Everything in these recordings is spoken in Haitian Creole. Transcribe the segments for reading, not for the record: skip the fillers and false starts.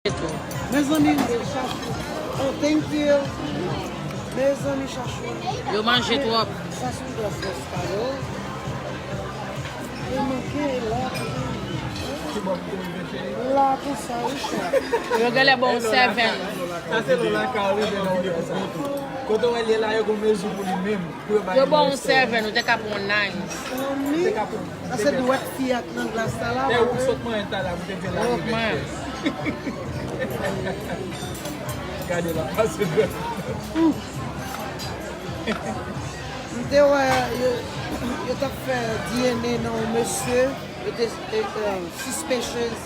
Mes amis, oh, thank you. Mes amis, chachou. Yo mangé trop. Ça, c'est de la sauce cadeau. Eu manquei lá. Lá com salsa. Yo gale bon 7. Ça c'est le lac à quand on est là, il y a un mesure pour lui-même. Yo bon 7, ou te cap on 9. Ça c'est de wet fiat dans la salade. Et où saute-moi un tas là, vous devez la gadel la passe de. Eu t'ai fait DNA non monsieur, eu t'ai suspicious,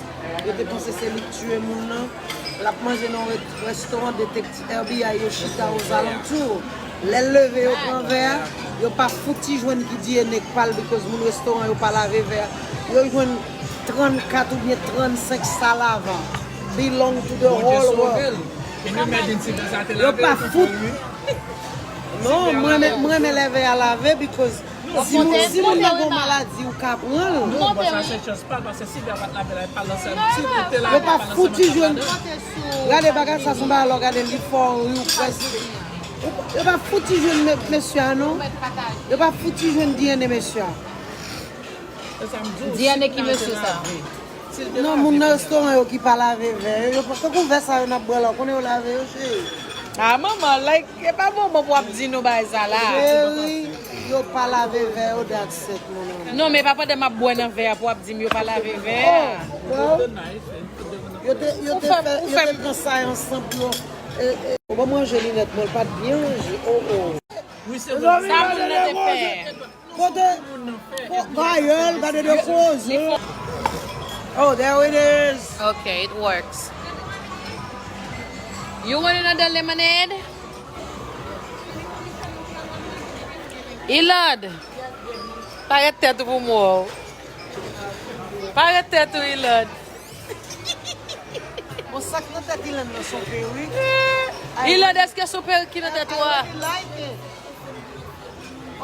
eu t'ai pensé c'est lui qui tué mon nom. La manger dans un restaurant détective FBI au chita aux alentours. Les lever au grand verre, yo pas fouti joindre qui DNA parle parce que mon restaurant yo pas lavé verre. Yo joindre 34 ou bien 35 salles avant. Belong to the whole world. Yo pas foutu. Non, moi me lever à laver because si mon n'a pas maladie ou ka prendre. Non, ça c'est chose pas parce que si bien va laver pas dans ça. Yo pas foutu jeune. Regardez bagage ça sont pas alors regardez li fort ou presque. Yo pas foutu jeune monsieur non. Yo pas foutu jeune DNA monsieur. DNA qui monsieur ça. Non, mon restaurant qui pas laver verre. Yo pas qu'on fait ça on a boire là, qu'on est laver chez. Ah maman, like, c'est pas bon pour dire nous ba ça là. Yo pas laver verre au date 7 mon. Non, mais papa de ma boire dans verre pour dire yo pas laver verre. Yo te fait ça ensemble. On va manger linette, mais pas bien manger. Oh. Oui, c'est Ça vous le faire. Gadel de cause. Oh, there it is. Okay, it works. You want another lemonade? Ilad. Paga teto pour moi. Paga teto, Ilad. Mon sac dans tête il dans son pays, oui. Ilad, est-ce que super qui dans tête toi?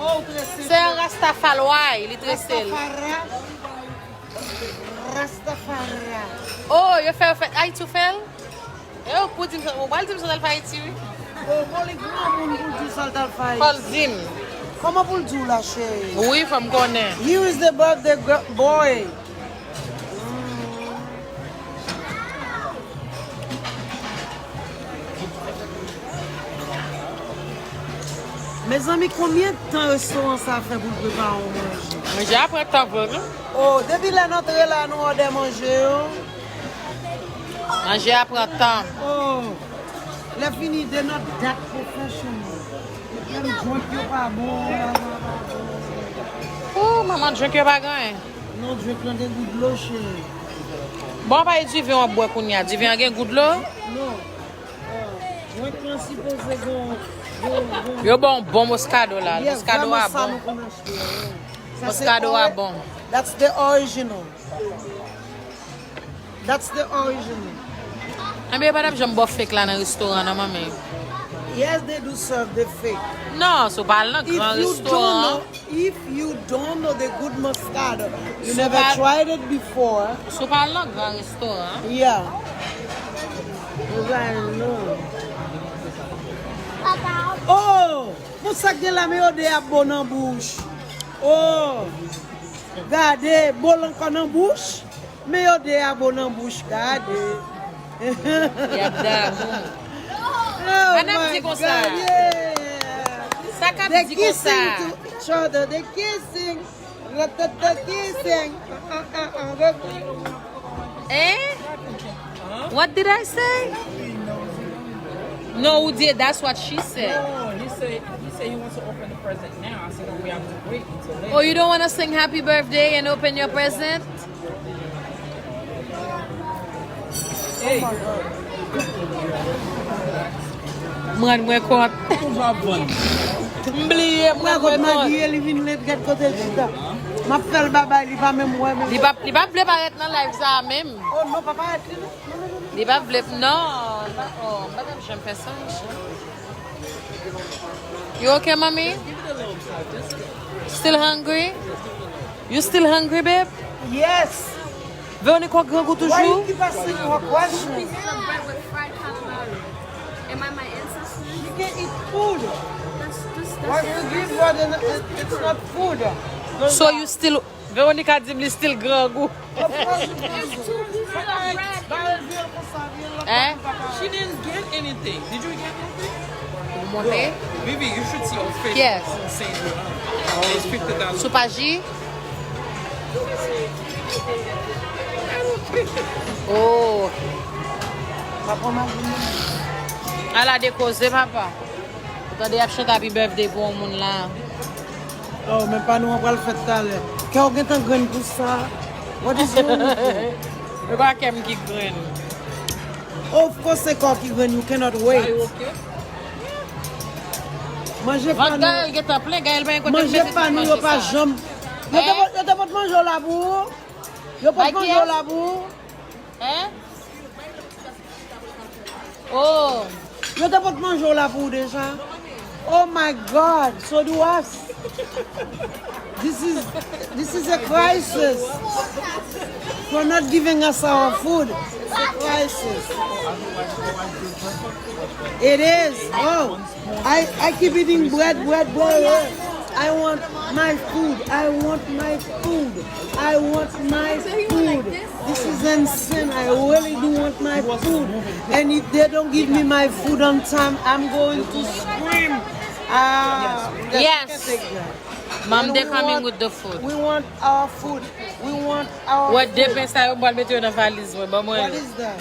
Oh, C'est un Rastafari, il est très style. Rastafari. Oh, you fais Haïti fait? Eu pude mobile team sal Haïti. Oh, molly grand moun pour sal tal fay. Falzim. Comment pour dire la chérie? Oui, from connaît. Here is the birthday boy. Mes amis, combien de temps le restaurant ça fait pour préparer à manger? Mais j'ai appris temps pour nous. Oh, depuis la notre là, nous on a mangé. Manger après temps. Oh, la fini de notre that professional. Même drink yo pas bon. Oh, maman, drink pas gain. Non, drink là des goûts de l'eau chérie. Bon, pas du vin en bois qu'on y a. Du vin gain goût de l'eau? Non. Drink principal c'est bon. Yo bon moscato là. Moscato a bon. Moscato a bon. That's the original. That's the original. Mais madame, j'aime boire fake là dans le restaurant, non, maman. Yes, they do serve the fake. Non, c'est pas dans le grand restaurant. If you don't know the good moscato, you never tried it before. C'est pas dans le grand restaurant. Yeah. I know. Oh, pour ça que la meilleure de a bon en bouche. Oh, regardez, bon encore en bouche. Meilleur de a bon en bouche, regardez. Yada. Oh, Madame dit comme ça. Ça cap dit comme ça. Each other, they kissing. Kissing. Eh? What did I say? No, that's what she said. Oh, he said he wants to open the present now. I said, oh, we have to wait until later. Oh, you don't want to sing happy birthday and open your present? Hey. Mwen kot. Mbliye, mwen kot. Li vin let get kote chita. Ma fel baba li pa même ouais. Li pa vle paret nan live ça même. Oh non, papa est là. Li pa vle non. Oh, madame, j'aime faire ça. You okay, mommy? Still hungry? You still hungry, babe? Yes. Véronique, on grand goût Why you toujours? keep asking her questions? Pieces of bread with fried calamari. Am I my ancestors? You can eat food. What you give her, then it's not food. So you still, Véronique a dit, il still grand goût. Of course you There's do. 2 pieces of bread. Eh? She didn't get anything. Did you get anything? Monter? Vivi, you should see our face. Yes. Saying it's $50. Soupagi? Oh. Elle a décausé, papa. Attendez, elle chante happy birthday pour un monde là. Oh, mais pas nous, on va le faire tout à l'heure. Quand on est en grain pour ça, what is wrong with you? Je crois qu'elle me qui graine. Of course, c'est quand qui grain, you cannot wait. Okay. Mangez pas Votre nous. gars, il est en plein, gars, il va un côté. Mangez pas nous, pas jambe. Yo te pot manger au labour. Yo pot manger au labour. Hein? Oh. Yo te pot manger au labour déjà. Oh my God, so do us. This is a crisis. For not giving us our food. It's a crisis. It is. Oh, I keep eating bread. I want my food. I want my food. I want my food. This is insane. I really do want my food. And if they don't give me my food on time, I'm going to scream. Yes. Mom, they're coming with the food. We want our food. We want our What food. they pensa eu vou meter na valise, What is that?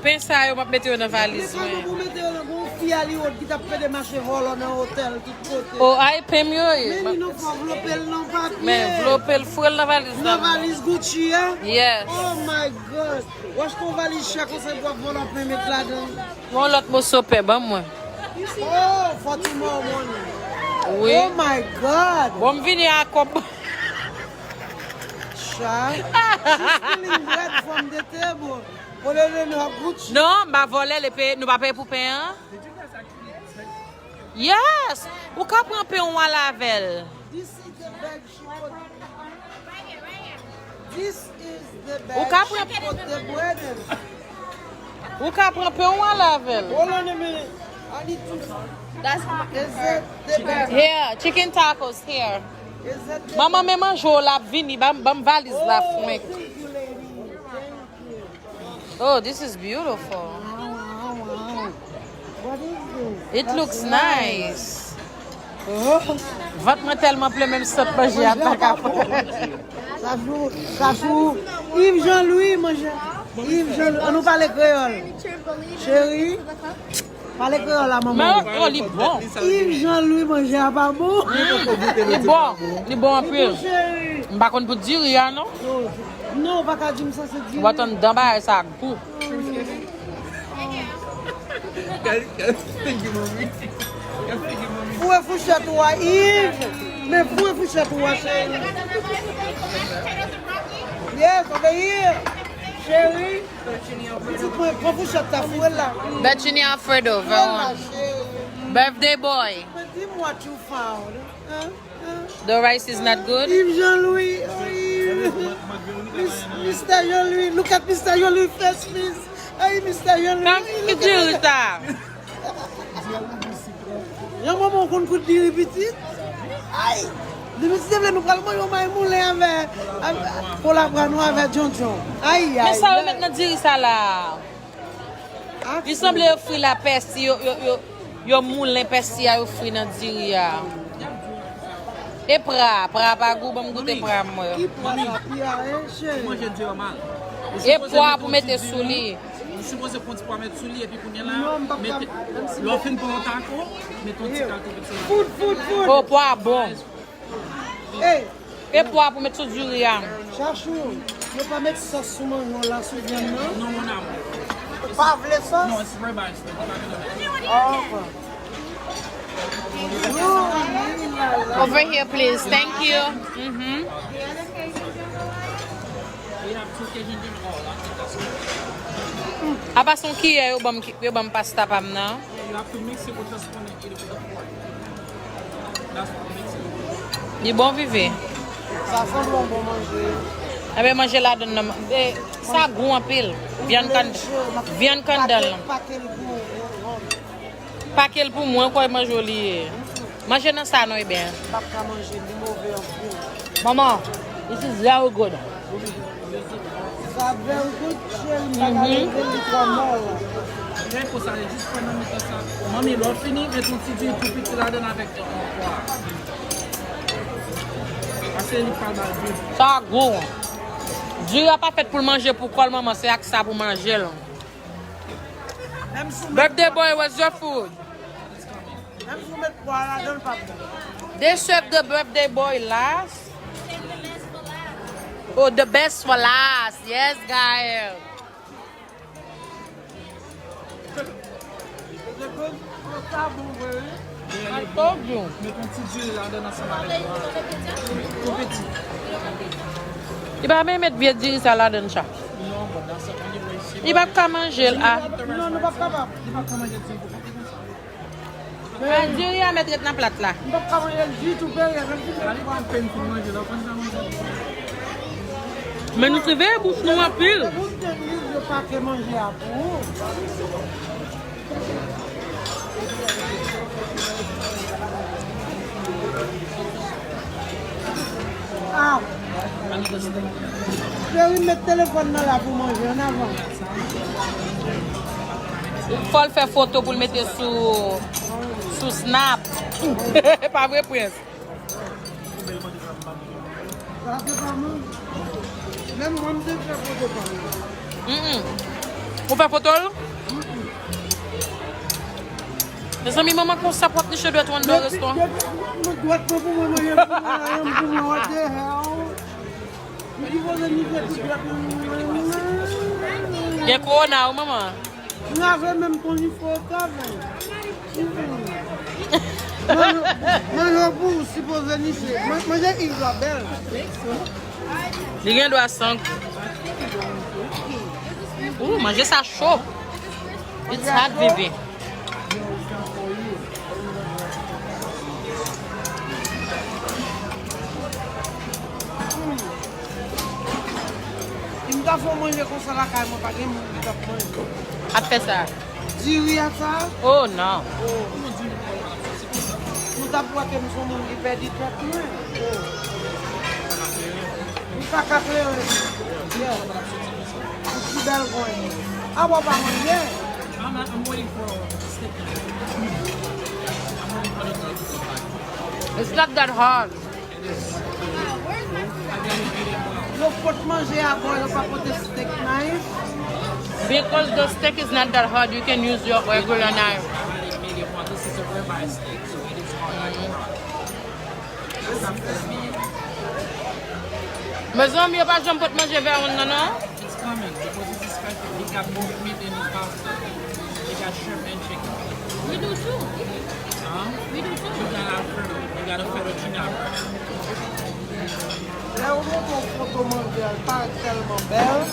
Pensa eu vou meter na valise, Vous mettez un fille à l'autre qui t'a fait des marchés volants dans l'hôtel, tout côté. Oh, ai pem yo. Mais il n'a pas enveloppé le nom papier. Mais enveloppé le four na valise. La valise Gucci, hein? Yes. Oh my God. Où est-ce qu'on valise cher qu'on sait pas voler en mettre là-dedans? Mon l'autre mot sopé, bon moi. Oh, for tomorrow morning. Oui. Oh my God. Bon venir à cop. Child, she's stealing bread from the table. For the Gucci. Non, ma volé les paye, nous pas payer pour payer. Yes. Ou ka prend pain à lavel. This is the bag she put. This is the Ou bag ka she put the bread in. Ou ka prend pain à lavel. Hold on a minute. I need to. That's Is it the bag? here, chicken tacos here. Is it the Maman me manjou la vini, bam valise la Oh, fmek. thank you, lady. Thank you. Oh, this is beautiful. Wow. What is this? It looks nice. Oh. Vat mwen telman ple même sot manger à ta Ça joue. Yves Jean-Louis, mon cher. Yves Jean-Louis. On nous parle créole. Chérie. Parle créole à maman. Mais oh, il est bon. Yves Jean-Louis, mon cher, pas bon. Il est bon. Il est bon un peu. Chérie. Mba kon pou dire ya, non? Non, pas qu'à dire ça, c'est dire. Ou atan dan ba sa goût. Thank you, mommy. Où est Fouchette, toi, Yves? Mais où est Fouchette, toi, chérie? Yes, over here. Chérie. Prends Fouchette, ta fouille là. Bethany Alfredo, Voilà, Veron. chérie. Birthday boy. Mais dis-moi what you found. Hein? The rice is not good? Yves Jean-Louis. Oh, Yves. Mr. Jean-Louis. Look at Mr. Jean-Louis face, please. Hey, Mr. Jean-Louis. Kam ki dire ta? Yon maman qu'on coûte dire petit. Aïe. Le monsieur devait nous prendre yon maï moulin avec pour la prendre avec John John. Aïe aïe. Mais ça ou maintenant dire ça là? Il semble offrir la persi, yo moulin persi a offrir dans dire ya. Et pra pa goût, bon goûter pra moi. Qui prend la pierre, chérie? Moi, j'ai dit au mal. Et poids pour mettre sous lit. Je suis supposé prendre pour mettre sous lit et puis qu'on est là. Non, pas Mettez l'offre pour un taco. Mettons petit taco. Food, food, food. Oh, poids bon. Hey, Et poids pour mettre sous du riz. Chachou, ne pas mettre ça sous mon là, sous viande, non? Non, mon âme. Pas vle ça? Non, c'est ribeye. Oh. Over here, please. Thank you. Mm-hmm. We have 2 Cajun dinner all. I think that's good. Apa son ki yo bam pasta pam nan? You have to mix it with the spoon and eat it with the fork. That's what makes it. Di bon vive. Ça sent bon pour manger. Ebe manje la don nan. Sa gros en pile. Viande candelle. Pas qu'elle pour moi, quoi, mange joli. Manger dans ça, non, bien. Pas qu'à manger du mauvais en plus. Maman, this is very good. Ça very good, chérie. Il faut ça, juste prendre ça. Maman, l'autre fini, mais ton petit tout petit là dedans avec toi. Parce qu'il parle mal. Ça gros. Dieu n'a pas fait pour manger pour quoi, maman, c'est avec ça pour manger. Là. Birthday boy, what's your food? Même si vous mettez quoi là, donne pas. They serve the birthday boy last. Oh, the best for last. Yes, guys. I told you. Mais ton petit Dieu là dedans ensemble avec toi. Tout petit. Il va même mettre bien de salade dans ça. Non, bon, dans ça, on est ici. Il va pas manger là. Non, non, pas capable. Il va pas manger ça. Ah, Dieu, il va mettre dans la plate là. On ne peut pas manger le jus tout père. Il va peine pour manger là, quand ça mange. Mais nous trouvons bouche nous en pile. Vous ne pas que manger à vous. Ah. Je vais mettre le téléphone là pour manger en avant. Il faut faire photo pour le mettre sous Snap. Pas vrai, Prince? Ça fait pas mal. Même moi, je fais photo pas mal. Vous faites photo? Les amis, maman, qu'on s'apporte les cheveux de toi dans le restaurant. Je dois pas pour moi manger pour moi. What the hell? Il y a corona, maman. On avait même ton photo. Moi, je suppose nicher. Moi, j'ai Isabelle. Les gens doivent sang. Ouh, manger ça chaud. It's hot, baby. Il faut manger comme ça la caille, moi pas de manger. À faire ça. Dis à ça. Oh non. Nous t'avons que nous sommes qui perdent du traitement. Nous pas qu'à faire. C'est belle coin. Ah bon pas manger. I'm waiting for steak. It's not that hard. Vous pouvez manger à boire, vous pas de steak knife. Because the steak is not that hard, you can use your regular knife. This is a ribeye steak, so it is hard. Mais on ne pas jamais manger vers un non? It's coming because this is kind of, he got more meat in his house. He got shrimp and chicken. We do too. Huh? We do too. You got Alfredo. You got a fettuccine Alfredo. Là, on voit mon photo mondial, pas tellement belle.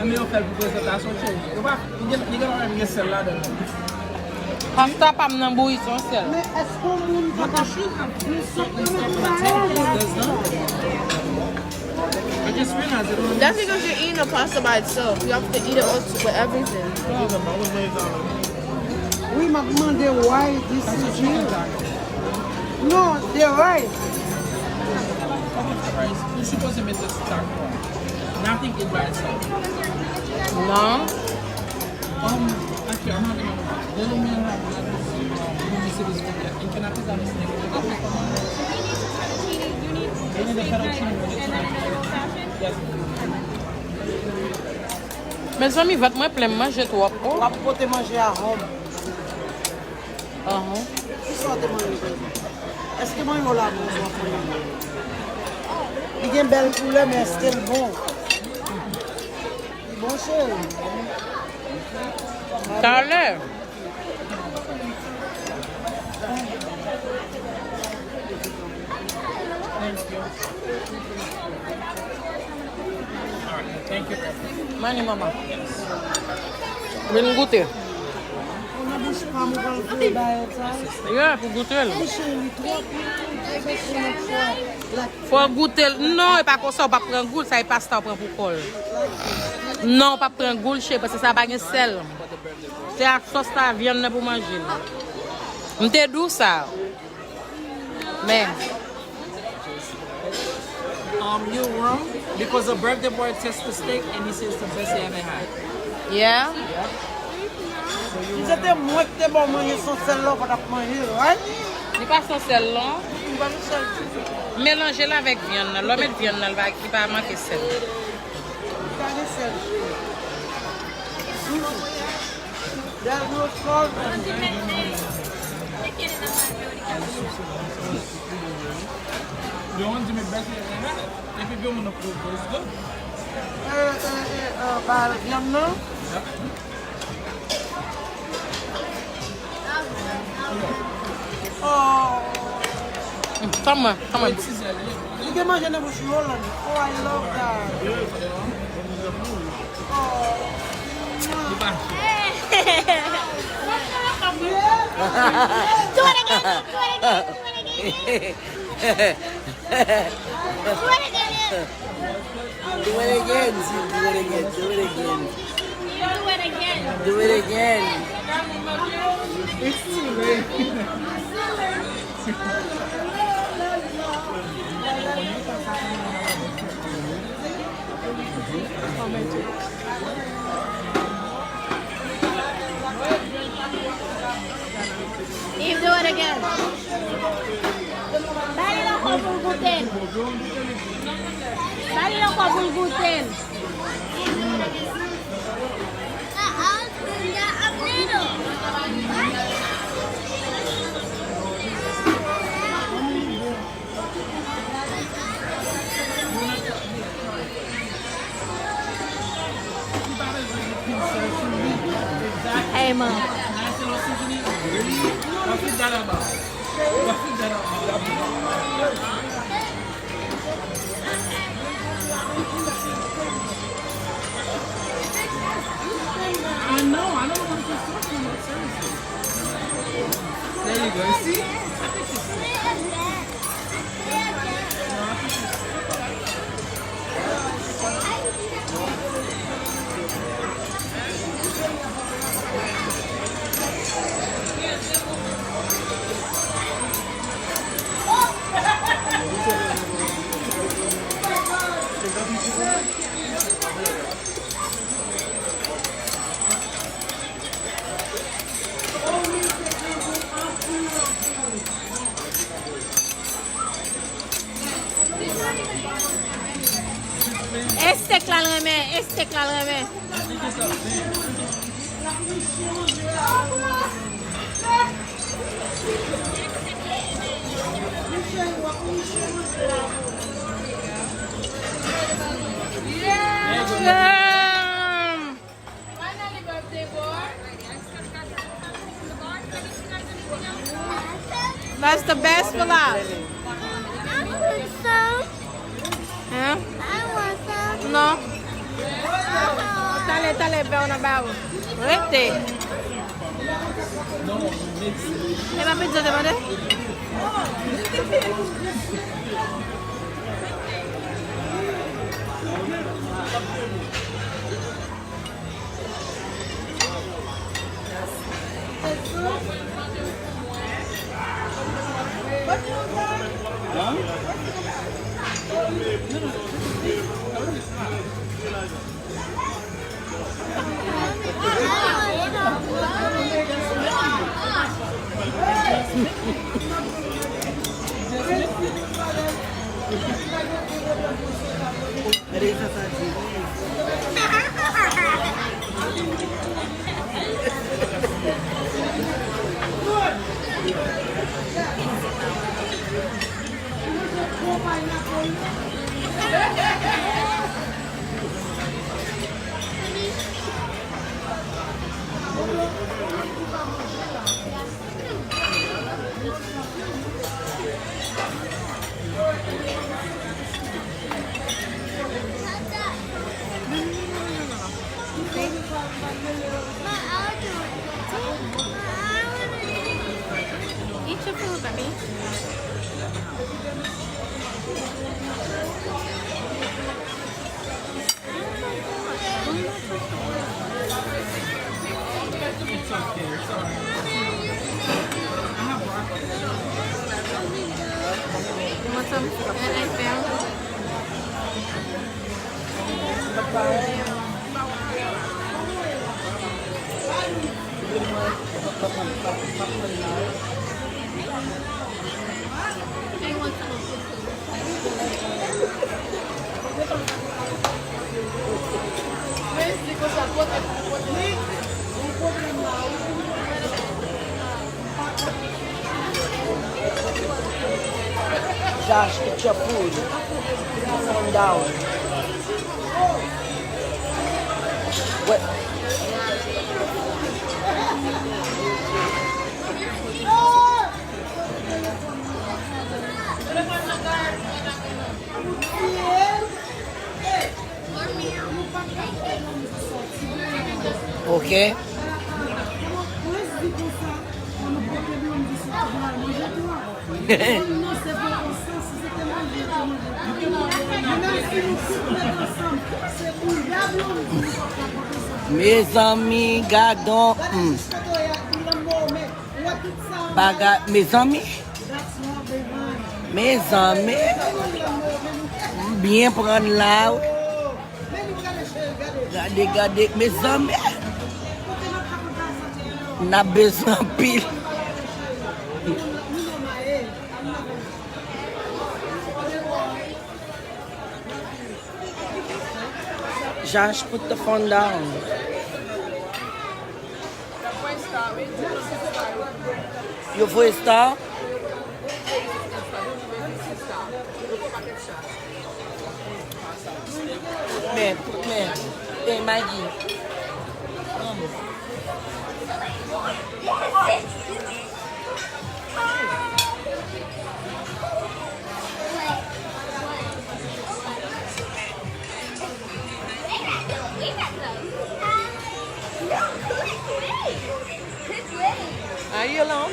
And they'll help because of that. So, you're going to get salad. Pasta pas m'en bouillir son sel. Mais est-ce qu'on ne peut pas I just realized it. That's because you're eating the pasta by itself. You have to eat it also with everything. Oui, m'a demandé why this is here. No, they're right. You're supposed to make this dark one. Nothing is by itself. Non? Actually, I'm not going to. They don't mean have this yet. You cannot put on this thing. You need a fettuccine. Yes. Mes amis, votre moi plein manger toi. On va poter manger à Rome. Qui sont de manger? Est-ce que moi, je vais la manger? Il y a une belle couleur, mais est-ce qu'elle est bon? Il est bon, chérie. Ça a l'air. Thank you. Mani maman. Viens goûter. On a bouche pas, moi, dans le feu, ça. Yeah, pour goûter. Chérie, trop Faut goûter. Non, et pas comme ça, on pas prendre goût, ça est pas ça, on prend pour col. Non, pas prendre goût, parce que ça pas de sel. C'est la sauce à viande pour manger. C'est doux ça. Mais. You're wrong because the birthday boy tastes the steak and he says it's the best he ever had. Yeah. C'était moi qui t'ai bon manger son sel là pour manger, right? Il pas son sel là. Mélangez-la avec viande. L'homme met viande là, il va manquer sel. There's no salt. You want to make best he ever had? If you want to prove it's good. Viande là. Oh. Come on. You can imagine it was rolling. Oh, I love that. Oh. Do it again. Do it again. Do it again. It's too late. Eve, do it again. Dali lang ko bulgutin. Hey, Mom. I know, I don't want to put sauce on it, seriously. There you go, see? Este calame. That's the best for life. Huh? No. Tale, veo na bao. Rete. E ma pizza de mare? It's okay. It's alright. I have broccoli. You want some? And I found. I want some. Josh, get your food. Calm down. What? Okay. Mes amis, gadon. Baga, mes amis. Mes amis. Bien prendre là. Regardez, mes amis. N'a besoin pile. Josh, put the phone down. You voye star? Man, hey Maggie. Are you alone?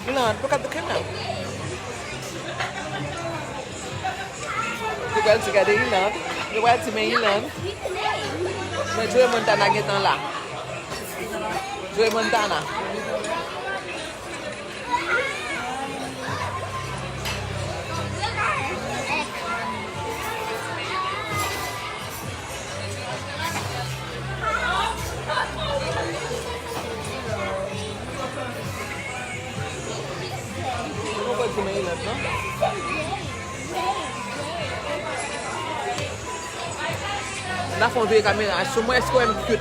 Alone, look at the camera. You guys together, you learn. You want to me, you learn. Mais Joey Montana qui est là. Joey Montana. La fond de caméra, sur moi, est-ce qu'on aime cute?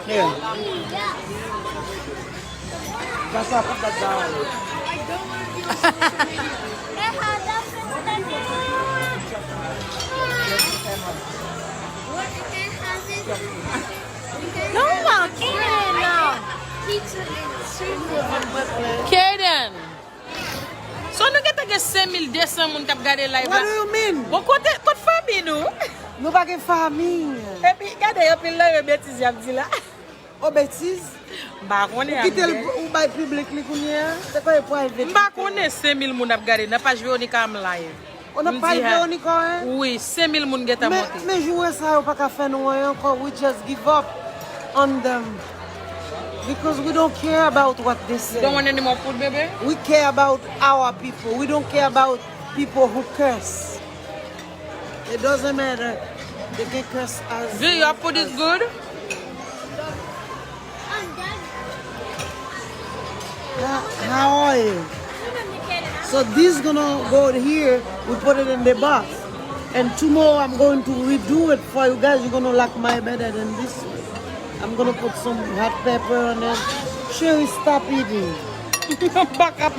Here. Just put that down. No, Kaden, no. Pizza and soup. Kaden! So nou get a 5,200 moun kap gade live What la? do you mean? Bon kote fami nou? Nou pa gen famille. E pi gade yo pil la yo betiz yap di la. O bêtise? Mba kone Ou kite ou bay public li kounye? C'est quoi le private? Mba kone 5,000 moun ap gade, na page yo ni kam live. On n'a pas le ni quoi? Oui, 5,000 moun get a monte. Mais jouer ça ou pas qu'à faire nous encore, we just give up on them. Because we don't care about what they say. Don't want any more food, baby? We care about our people. We don't care about people who curse. It doesn't matter. They can curse us. Do your food is good? How are you? So this gonna go here. We put it in the box. And tomorrow I'm going to redo it for you guys. You're gonna like my better than this one. I'm gonna put some hot pepper on it. Sherry, stop eating. Back up.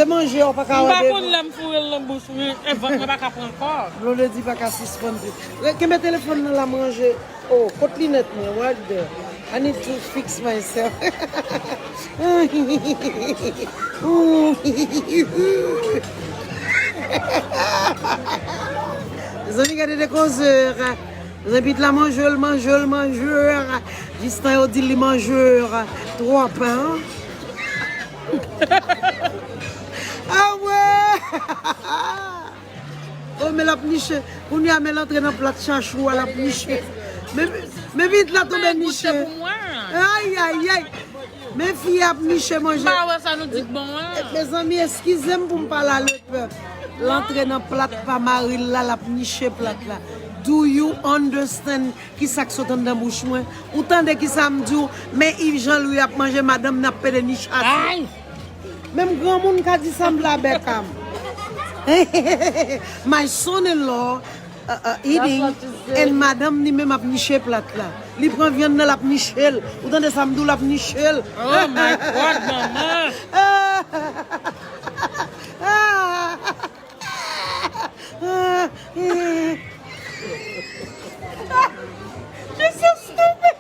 C'est manger, on pas qu'à Par contre, l'aime fourrer dans la bouche, et ventre pas qu'à prendre corps. Blondedy pas qu'à suspendre. Que mes téléphones dans la manger. Oh, côtelinette, what the? I need to fix myself. Les amis, regardez des causeurs. Les amis, la mangeur, le mangeur. Justin, on dit le mangeur. 3 pains. Ah ouais! Oh, mais la pniche, on y a mis l'entrée dans le plat de chachou à la pniche. Mais vite, là, tombe niche. Aïe, aïe, aïe. Mes filles a niche manger. Bah ouais, ça nous dit bon. Mes amis, excusez-moi pour me parler à l'autre. L'entrée dans le plat de pamaril, là, la niche plat là. Do you understand qui ça qui saute dans la bouche moi? Autant de qui ça me dit, mais Yves Jean-Louis a mangé madame n'a pas de niche. Aïe! Même grand monde qui a dit ça me la bekam. My son-in-law eating and madame ni même a niché plat là. Li prend viande dans la nichel. Autant de ça me dit la nichel. Oh my God, maman! You're so stupid!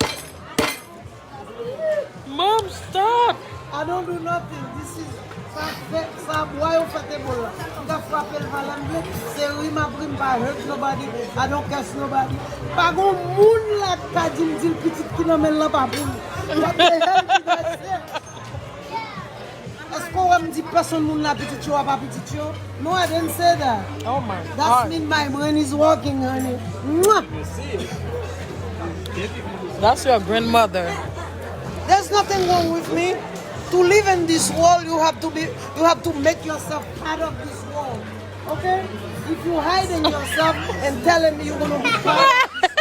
Mom, stop! I don't do nothing. This is ça boy au fait bon là. On va frapper le valangle. C'est oui ma prime pas hurt nobody. I don't curse nobody. Pas gon moun là ka dit petit qui non mais là pas pour. What the hell did I say? Est-ce qu'on va me dire personne moun là petit chou pas petit chou? No, I didn't say that. Oh my That God. means my brain is working, honey. Mwah! That's your grandmother. There's nothing wrong with me. To live in this world, you have to make yourself part of this world. Okay? If you hiding yourself and telling me you're gonna be part of this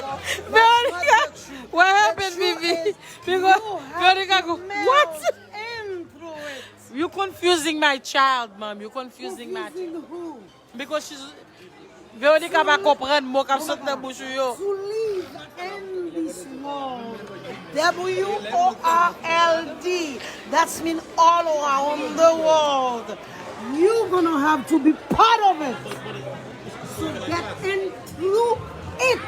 world, that's not the truth. What happened, The truth Vivi? is Because you Veronica have go, to melt what? in through it. You're confusing my child, mom. You're confusing my child. Confusing who? Because she's... Veronica va comprendre mo kap sot nan bouche yo. To live in this world. WORLD. That means all around the world. You're gonna have to be part of it. So get in through it.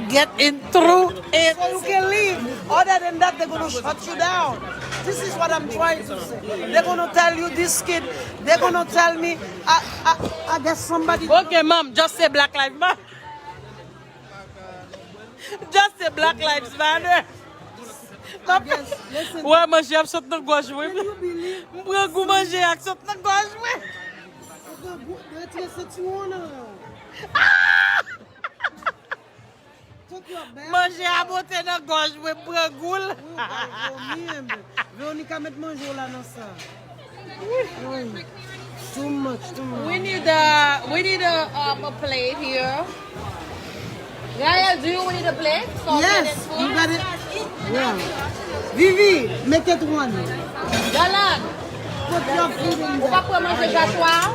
Get in through it. So you can live. Other than that, they're gonna shut you down. This is what I'm trying to say. They're gonna tell you this kid. They're gonna tell me, I guess somebody. Okay, mom, just say Black Lives Matter. Just say Black Lives Matter. I guess, listen. Ouais, manger ap sot nan goj Can mwen. you believe? Mpren gou manger ak sot nan goj mwen. Manger a bote nan goj mwen, mpren goul. Veronica met manger là dans ça. Too much. We need a plate here. Gaia, do you need a plate? Yes, you got it. Yeah. Vivi, make it one. Galan, Put your food in ou pa there. pou manger jachoir?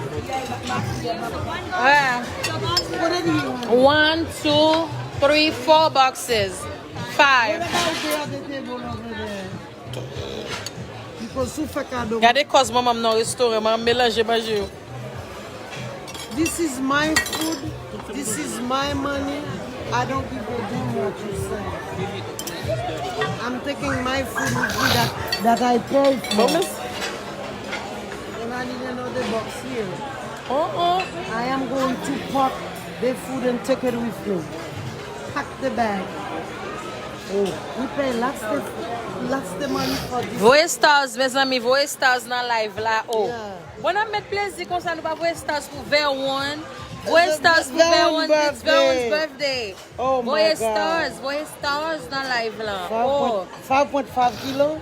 Ouais. Put it here. 1, 2, 3, 4 boxes. 5. What about the other table over there? Because sou fait cadeau. Gade cause maman nan restaurant, man mélange manger yo. This is my food. This is my money. I don't give a damn what you say. I'm taking my food with me that I paid for. Maman? And I need another box here. Oh. I am going to pack the food and take it with me. Pack the bag. Oh, we pay lots the money for this. Voye stars, mes amis, voye stars nan live la. Oh. Yeah. Bon a met plezi kon sa nou pa voye stars pou Ver1. Voye It's stars pou Ver1's Ver1, it's Ver1's birthday. birthday. Oh my God. Voye stars nan live la. Oh. 5.5 kilo?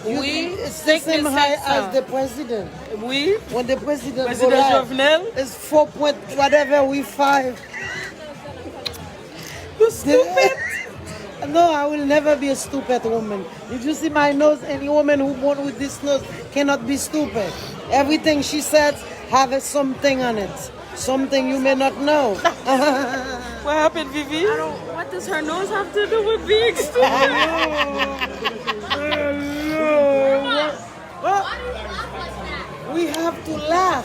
Oui, It's the same high 5,700. as the president. Oui. When the president President go live, Jovenel. it's 4 point whatever we 5. You stupid. No, I will never be a stupid woman. If you see my nose, any woman who born with this nose cannot be stupid. Everything she says have something on it. Something you may not know. What happened, Vivi? What does her nose have to do with being stupid? We have have to laugh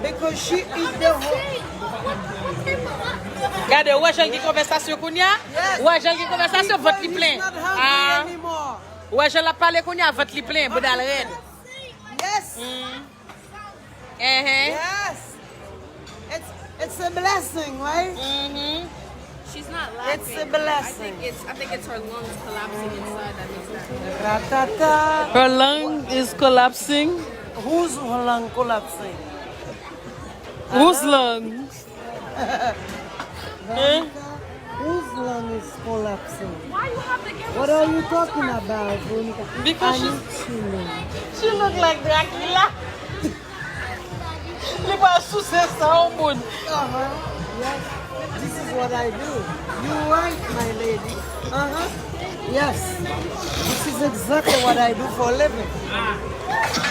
because she eat the whole. Gadel, ouais, j'ai une conversation kounya. Ouais, j'ai une conversation votre li plein. Ah. Ouais, je la parle kounya votre li plein, bodal red. Yes. Yes. It's a blessing, right? She's not laughing. It's a blessing. I think it's her lungs collapsing inside that makes that. Ratata. Her lung is collapsing. Whose lung collapsing? Whose lung? Whose lung is collapsing? Why you have to give What are you talking about, Veronica? Because she look like Dracula. Li pa sous sa moun. Yes. This is what I do. You're right, my lady. Yes. This is exactly what I do for a living.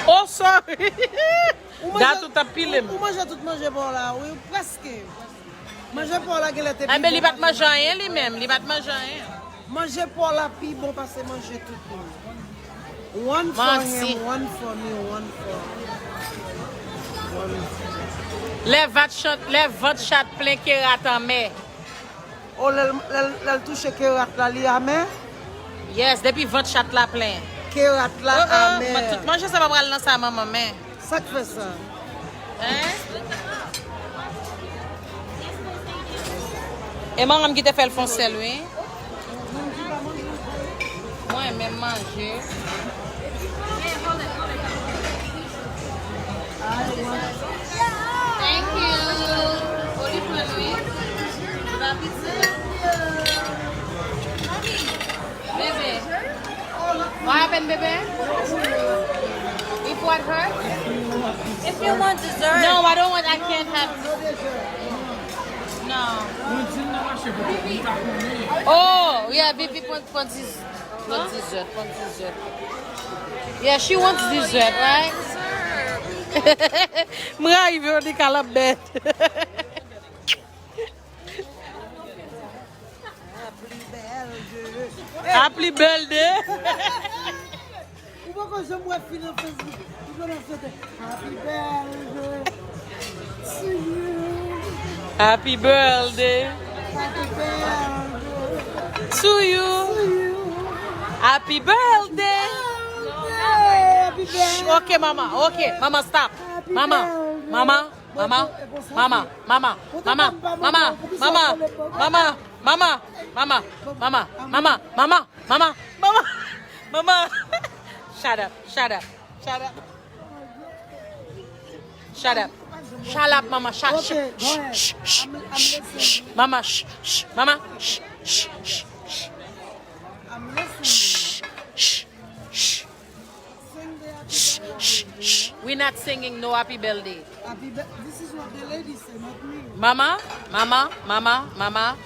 Oh, sorry. Da tout a pilem. Ou manje tout manje por là, oui, presque. Manje por là qu'elle était. Ah ben li bat manje rien li même, li bat manje rien. Manje por là pi bon parce que manger tout le monde. One for him, one for me, one for Les votes chat plein kérat en mer. Oh, elle touche kérat là, li à mer? Yes, depuis vote chat la plein. Kérat là à mer. Mais tout manger ça va pral dans sa maman mais. Ça qui fait ça. Hein? Et maman qui te fait le foncé lui. Moi même manger. Thank you. Oli for lui. Baby. What happened, baby? If what hurt? If you want dessert. No, I don't want. I can't have. No. Oh, yeah, baby wants dessert. Yeah, she wants dessert, right? Mga ibo di kalabet. Happy birthday. Pourquoi quand je me filme sur Facebook, je me fais happy birthday to you. Happy birthday Happy birthday to you. Happy birthday. Happy birthday. Okay, mama. Okay, mama, stop. Mama. Mama. Mama. Mama. Mama. Mama. Mama. Mama. Mama. Mama. Mama. Mama. Mama. Mama. Mama. Mama. Mama. Shut up. Shut up. Shut up. Shut up. Shut up, mama. Shut up. Okay, go ahead. Shh. Shh. I'm Shh. listening. Shh. Mama. Shh. Shh. Mama. Shh. Shh. Shh. Shh. I'm listening. Shh. Shh. Shh. Sing the happy Shh. birthday. Shh. Shh. We're not singing no happy birthday. Happy birthday. This is what the lady said, not me. Mama, mama, mama, mama,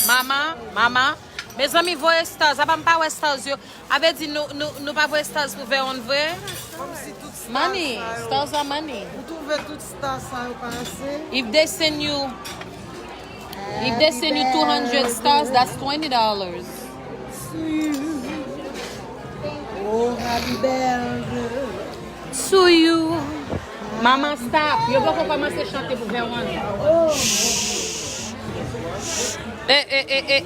mama, mama. Mes amis voye stars, a pas voye stars yo. Avait dit nous pas voye stars pour faire on vrai. Comme si tout star Money, ça, yo. stars are money. Vous trouvez tout star ça yo pas assez? If they send you 200 stars, that's $20. Oh, happy birthday. To you. Mama, stop. Yo pas commencer à chanter pour faire one. Oh, Eh.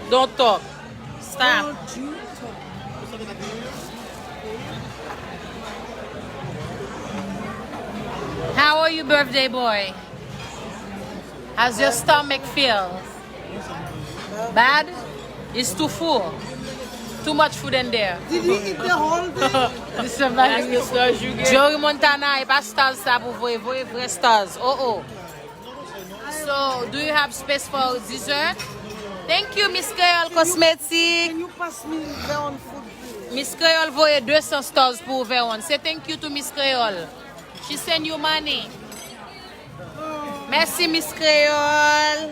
Don't talk. Stop. don't you talk. How are you, birthday boy? How's your stomach feel? Bad? It's too full. Too much food in there. Did he eat the whole thing? Joey Montana, pas stars ça pour vous, vrai stars. Oh. So, do you have space for dessert? Thank you, Miss Creole Cosmetic. Can you pass me the on food, please? Miss Creole voye 200 stars pour ouvrir one. Say thank you to Miss Creole. She send you money. Merci, Miss Creole.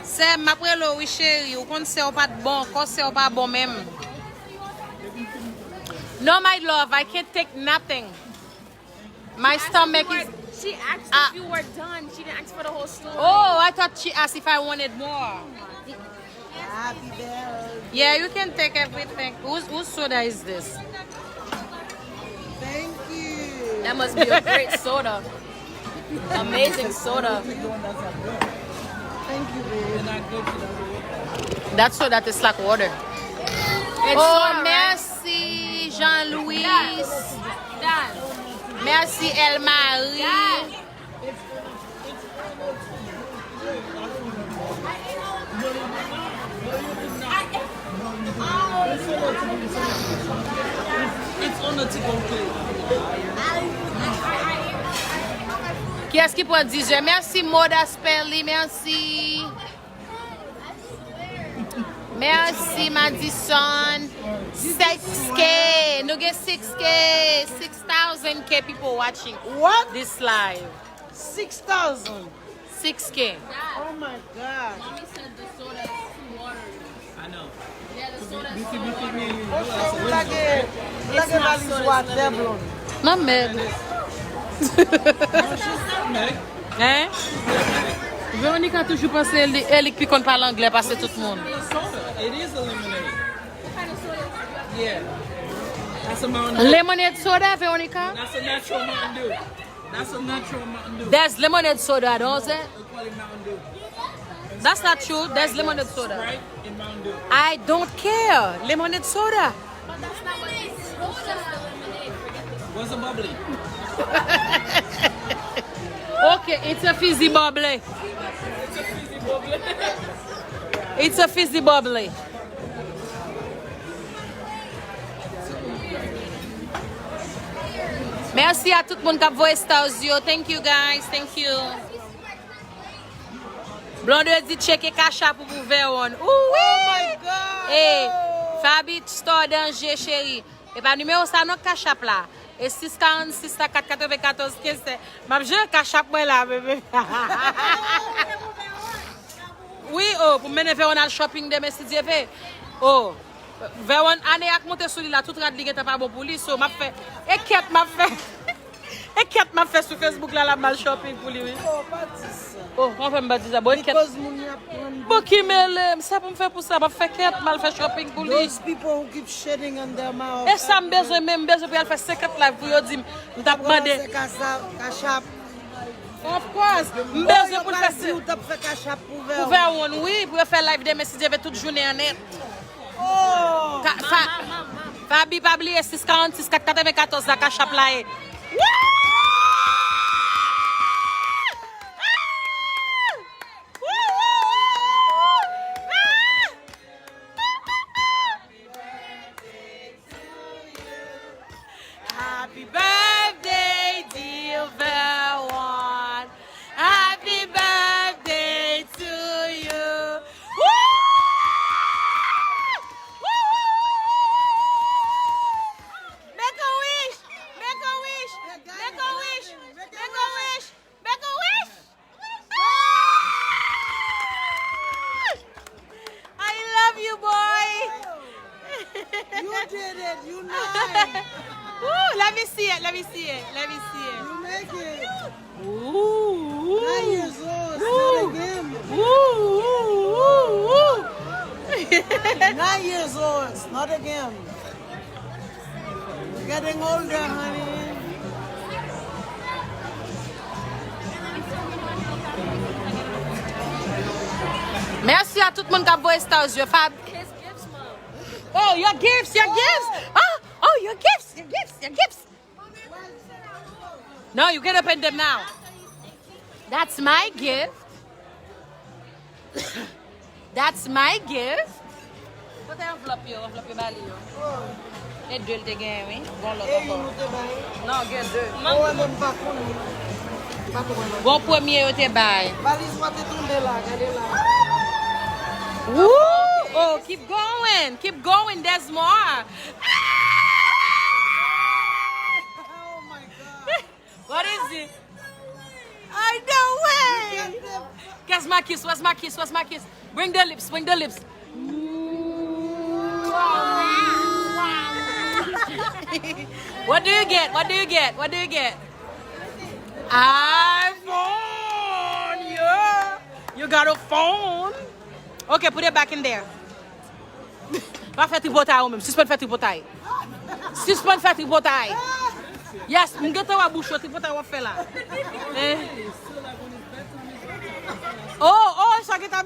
C'est ma prelo, oui chérie. Ou kon se ou pas bon, kon se ou pas bon même. No, my love, I can't take nothing. My stomach is... She asked if you were done. She didn't ask for the whole story. Oh, I thought she asked if I wanted more. Happy birthday. Yeah, you can take everything. Whose soda is this? Thank That must be a great soda. Amazing soda. Thank you, babe. That soda tastes like water. It's Oh, soda, right? merci, Jean-Louis. Dad. Merci, El-Marie. Dad. It's on the tip of plate. Qui est-ce qui peut dire? Merci, Moda Sperly, merci. Merci, Madison. 6K. No get 6K. 6,000K people watching What? this live. 6,000. 6K. Oh my God. Mommy said the soda is 2 waters. I know. Yeah, the soda is 2 Between waters. me and you, Vous l'avez valise water blonde. Non, mais. Hein? Véronique a toujours pensé elle qui compte parler anglais parce que tout le monde. soda. It is a lemonade. Yeah. That's a Mountain Dew. Lemonade soda, Veronica? That's a natural Mountain Dew. That's a natural Mountain Dew. There's lemonade soda, don't there? They call it Mountain Dew. That's not true. There's lemonade soda. Right? In Mountain Dew. I don't care. Lemonade soda. But that's not what it is. It's just the lemonade. What's a bubbly? Okay, it's a fizzy bubbly. It's a fizzy bubbly. Merci à tout le monde qui a voyé Stars. Thank you guys. Thank you. Blondedy check cash app pour vous voir. Oh my God. Hey, Fabi store danger chérie. Et pas numéro ça non cash app là. Et 646 494 15. M'a je cash app moi là bébé. Oui, oh, pour mener vers un shopping de merci Dieu fait. Oh, vers un année à monter sur là tout rad ligue pas bon pour lui, so m'a fait et quête m'a fait. Et quête m'a fait sur Facebook là la mal shopping pour lui. Oh, pas de ça. Oh, on fait me baptiser ça bonne quête. Because moun ya prend Bon qui me ça pour me faire pour ça, m'a fait quête mal fait shopping pour lui. those people who keep shedding on their mouth. Et ça me besoin même besoin pour aller faire 50 live pour yo dire m't'a demandé. C'est cash app. Of course, besoin pour faire ça. Ou t'as fait cash app pour Pour faire one oui, pour faire live de merci Dieu toute journée en net. Oh! Fabi pas oublier 646 494 la cash app là. Happy birthday, dear Verwan. Happy birthday to you. Woo! Make a wish. Make a wish. Make a wish. Make a wish. Make a wish. I love you, boy. You did it. You nice. Ooh, let me see it. Let me see it. Let me see it. You make it. Ooh. 9 years old. It's not a game. Ooh. 9 years old. It's not a game. You're getting older, honey. Merci à tout le monde qui a voyé Stars. Fab. His gifts, Mom. Oh, your gifts, your gifts. Oh, your gifts, your gifts, your gifts. No, you can open them now. That's my gift. That's my gift. Put the envelope your belly. Et deux te gagne, oui. Bon, Et l'autre. nous te bail. Non, get deux. Oh, même pas connu. Pas connu. Bon premier, te bail. Valise moi te tomber là, regardez là. Woo! Oh, keep going. Keep going. There's more. Oh my God. What is it? I know way. Guess my kiss. What's my kiss? What's my kiss? Bring the lips. Bring the lips. What do you get? What do you get? What do you get? iPhone. Yeah. You got a phone. Okay, put it back in there. Va faire tripotaille ou même. Suspend faire tripotaille. Suspend faire tripotaille. Yes, mgeta wa bouche ti pota wa fe la. Oh, ça qui t'a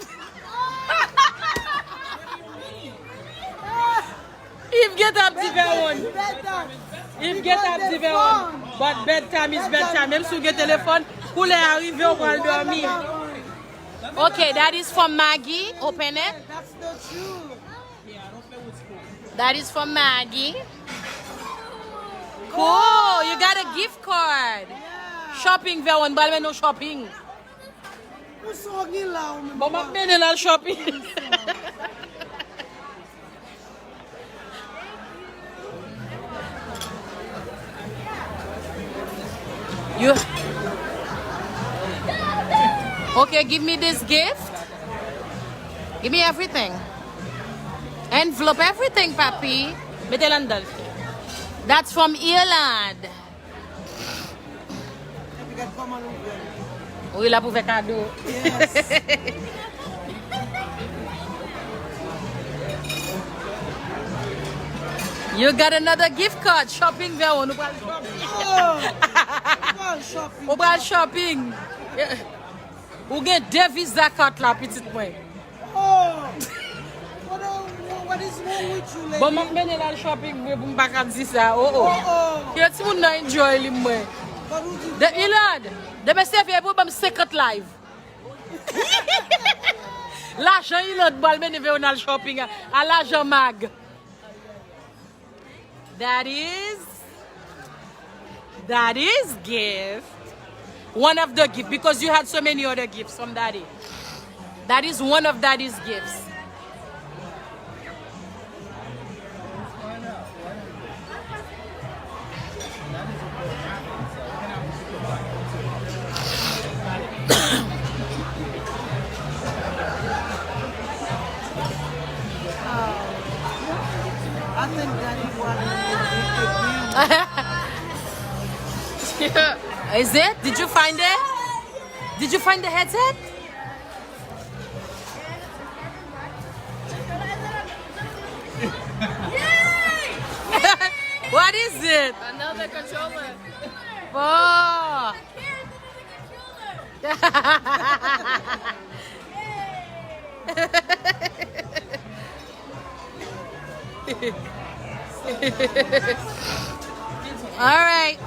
If get up the one. If get up the one. But bedtime is bedtime. Même si vous avez téléphone, pour les arriver, on va dormir. Okay, that is from Maggie. Open it. That's the truth. That is from Maggie. Cool. You got a gift card. Shopping, ver one. But no shopping. But I'm not shopping. You okay? Give me this gift. Give me everything. Envelope everything, papi. That's from Ireland. Oui, là pour faire cadeau. Yes. You got another gift card. Shopping there. Oh, shopping. Mobile shopping. Ou gen deux visa carte la petite point. Oh. What is wrong with you, lady? Bon, m'a mené la shopping pour m'pa ka di ça. Oh. Ki ti moun nan enjoy li mwen. De Ireland. De me servir pour bam 50 live. L'argent Ireland bal mené vers on shopping à l'argent mag. That is gift. One of the gifts, because you had so many other gifts from Daddy. That is one of Daddy's gifts. I think Daddy wanted Is it? Did you find it? Did you find the headset? What is it? Another controller. Oh. All right.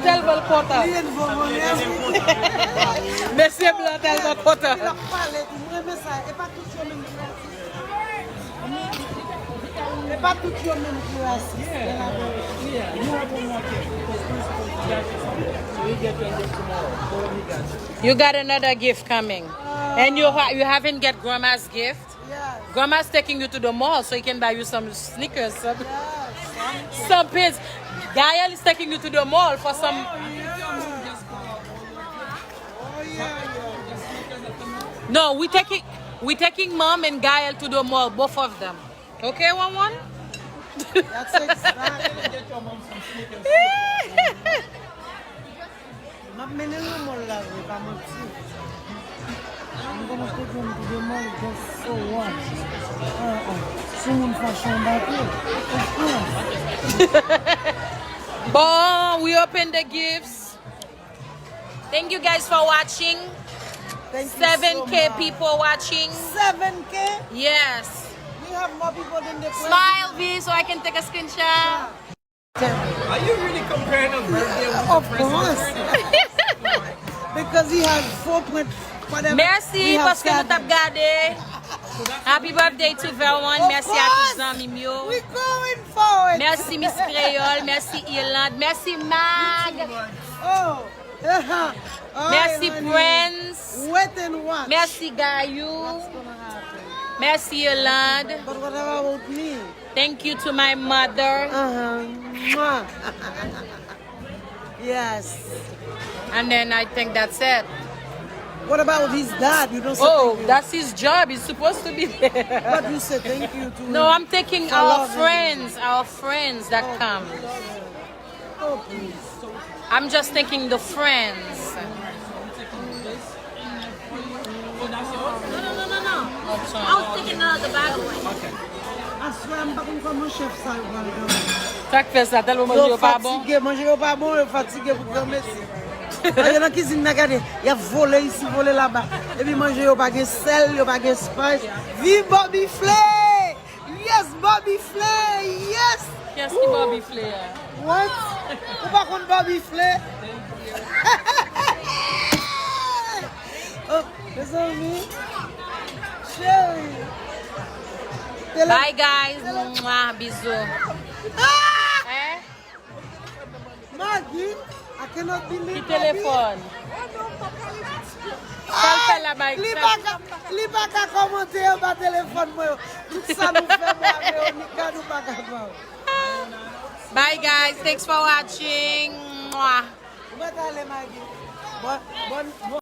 Tellement content. Monsieur Blanc tellement content. Pas tout le monde qui You got another gift coming. And you haven't get grandma's gift? Yes. Grandma's taking you to the mall so he can buy you some sneakers, some pins. Gael is taking you to the mall for some. No, we're taking mom and Gael to the mall, both of them. Okay, one? That's exactly. I'm going to take them to the mall just so what? Someone fashion back here. Of course. Bon, we open the gifts. Thank you guys for watching. Thank you 7K so much. people watching. 7K? Yes. We have more people than the Smile, V, so I can take a screenshot. Are you really comparing a birthday with Of course. Because he has 4 whatever. Merci parce que nous t'avons gardé. Happy birthday to Verwan. Merci à tous les amis. We're going forward. Merci Miss Creole. Merci Irlande. Merci Mag. Oh. Merci honey. Prince. Wait and watch. Merci Gayou. What's gonna happen? Merci Irlande. But what about me? Thank you to my mother. Mwah. Yes. And then I think that's it. What about his dad? You don't say Oh, thank you. that's his job. He's supposed to be there. But you say thank you to No, I'm taking for our loving friends that come. Oh, please. I'm just thinking the friends. No. I was taking the bag away. Okay. Aswa, je ne sais pas comment chef ça va. Ça fait ça, tellement manger pas bon. Manger pas bon, je fatigué pour grand merci. Il y a dans la cuisine, regardez, il y a volé ici, volé là-bas. Et puis manger, il n'y a pas de sel, il n'y a pas de spice. Vive Bobby Flay! Yes, Bobby Flay! Yes! Qu'est-ce qui Bobby Flay? What? Ou pas contre Bobby Flay? Oh, les amis. Chérie. Bye guys. Mouah, bisous. Ah! Hein? Maggie, I cannot believe Qui téléphone? Ça fait la bike. Li pa ka komente yo ba téléphone moi. Tout ça nous fait moi mais on nous pas capable. Bye guys. Thanks for watching. Mwah. Où va aller Maggie? Bon